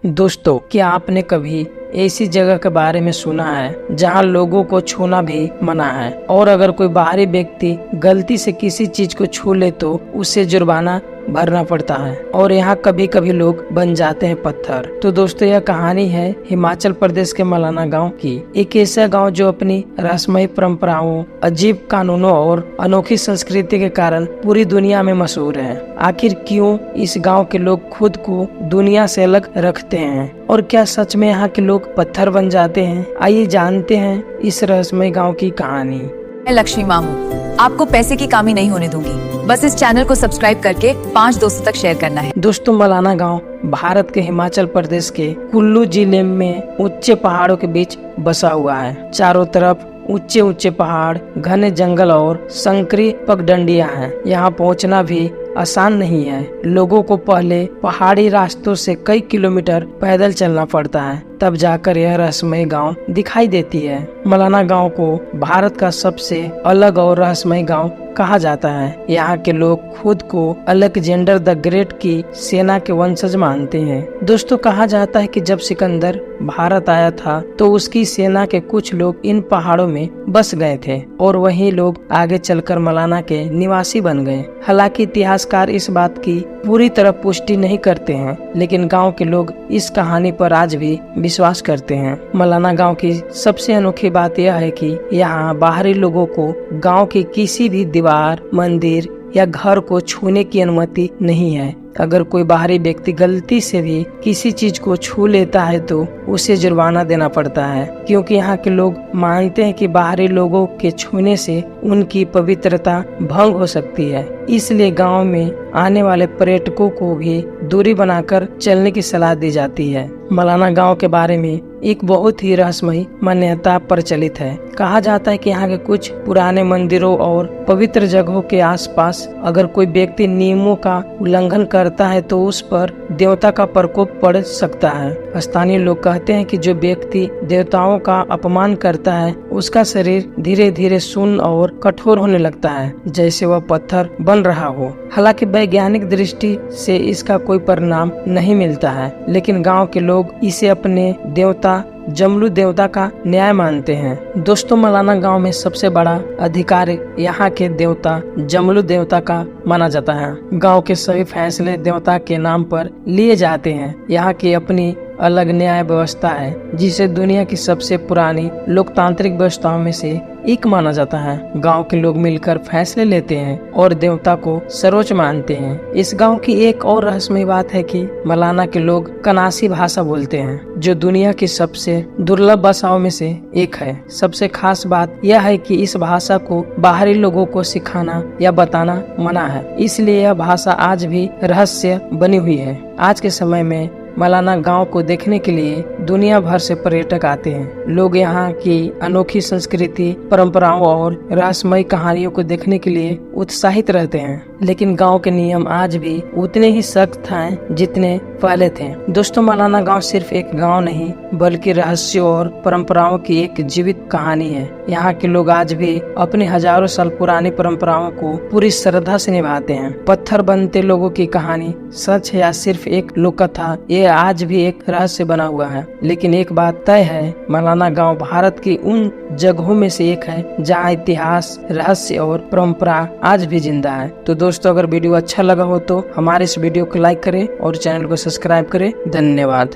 दोस्तों, क्या आपने कभी ऐसी जगह के बारे में सुना है जहां लोगों को छूना भी मना है, और अगर कोई बाहरी व्यक्ति गलती से किसी चीज को छू ले तो उसे जुर्माना भरना पड़ता है और यहाँ कभी कभी लोग बन जाते हैं पत्थर। तो दोस्तों, यह कहानी है हिमाचल प्रदेश के मलाना गांव की। एक ऐसा गांव जो अपनी रहस्यमयी परंपराओं, अजीब कानूनों और अनोखी संस्कृति के कारण पूरी दुनिया में मशहूर है। आखिर क्यों इस गांव के लोग खुद को दुनिया से अलग रखते हैं, और क्या सच में यहाँ के लोग पत्थर बन जाते हैं? आइए जानते हैं इस रहस्यमय गाँव की कहानी। मैं लक्ष्मी मामू आपको पैसे की कमी नहीं होने दूंगी। बस इस चैनल को सब्सक्राइब करके 5 दोस्तों तक शेयर करना है। दोस्तों, मलाना गांव भारत के हिमाचल प्रदेश के कुल्लू जिले में ऊंचे पहाड़ों के बीच बसा हुआ है। चारों तरफ ऊंचे ऊंचे पहाड़, घने जंगल और संकरी पगडंडियां हैं। यहाँ पहुँचना भी आसान नहीं है। लोगों को पहले पहाड़ी रास्तों से कई किलोमीटर पैदल चलना पड़ता है, तब जाकर यह रहस्यमय गांव दिखाई देती है। मलाना गांव को भारत का सबसे अलग और रहस्यमय गांव कहा जाता है। यहाँ के लोग खुद को अलेक्जेंडर द ग्रेट की सेना के वंशज मानते हैं। दोस्तों, कहा जाता है कि जब सिकंदर भारत आया था तो उसकी सेना के कुछ लोग इन पहाड़ों में बस गए थे और वही लोग आगे चलकर मलाना के निवासी बन गए। हालांकि इतिहासकार इस बात की पूरी तरह पुष्टि नहीं करते हैं, लेकिन गांव के लोग इस कहानी पर आज भी विश्वास करते हैं। मलाना गांव की सबसे अनोखी बात यह है कि यहाँ बाहरी लोगों को गांव की किसी भी दीवार, मंदिर या घर को छूने की अनुमति नहीं है। अगर कोई बाहरी व्यक्ति गलती से भी किसी चीज को छू लेता है तो उसे जुर्माना देना पड़ता है, क्योंकि यहाँ के लोग मानते हैं कि बाहरी लोगों के छूने से उनकी पवित्रता भंग हो सकती है। इसलिए गांव में आने वाले पर्यटकों को भी दूरी बनाकर चलने की सलाह दी जाती है। मलाना गांव के बारे में एक बहुत ही रहस्यमयी मान्यता प्रचलित है। कहा जाता है कि यहाँ के कुछ पुराने मंदिरों और पवित्र जगहों के आसपास अगर कोई व्यक्ति नियमों का उल्लंघन करता है तो उस पर देवता का प्रकोप पड़ सकता है। स्थानीय लोग कहते हैं कि जो व्यक्ति देवताओं का अपमान करता है उसका शरीर धीरे धीरे सुन्न और कठोर होने लगता है, जैसे वह पत्थर बन रहा हो। हालांकि वैज्ञानिक दृष्टि से इसका कोई परिणाम नहीं मिलता है, लेकिन गांव के लोग इसे अपने देवता जमलू देवता का न्याय मानते हैं। दोस्तों, मलाना गांव में सबसे बड़ा अधिकार यहाँ के देवता जमलू देवता का माना जाता है। गांव के सभी फैसले देवता के नाम पर लिए जाते हैं। यहाँ की अपनी अलग न्याय व्यवस्था है, जिसे दुनिया की सबसे पुरानी लोकतांत्रिक व्यवस्थाओं में से एक माना जाता है। गांव के लोग मिलकर फैसले लेते हैं और देवता को सर्वोच्च मानते हैं। इस गांव की एक और रहस्यमय बात है कि मलाना के लोग कनासी भाषा बोलते हैं, जो दुनिया की सबसे दुर्लभ भाषाओं में से एक है। सबसे खास बात यह है कि इस भाषा को बाहरी लोगों को सिखाना या बताना मना है, इसलिए यह भाषा आज भी रहस्य बनी हुई है। आज के समय में मलाना गांव को देखने के लिए दुनिया भर से पर्यटक आते हैं। लोग यहाँ की अनोखी संस्कृति, परंपराओं और रहस्यमय कहानियों को देखने के लिए उत्साहित रहते हैं, लेकिन गांव के नियम आज भी उतने ही सख्त हैं जितने पहले थे। दोस्तों, मलाना गांव सिर्फ एक गांव नहीं बल्कि रहस्यों और परंपराओं की एक जीवित कहानी है। यहाँ के लोग आज भी अपने हजारों साल पुरानी परंपराओं को पूरी श्रद्धा से निभाते हैं। पत्थर बनते लोगों की कहानी सच है या सिर्फ एक लोक कथा, ये आज भी एक रहस्य बना हुआ है। लेकिन एक बात तय है, मलाना गांव भारत की उन जगहों में से एक है जहां इतिहास, रहस्य और परंपरा आज भी जिंदा है। तो दोस्तों, अगर वीडियो अच्छा लगा हो तो हमारे इस वीडियो को लाइक करें और चैनल को सब्सक्राइब करें। धन्यवाद।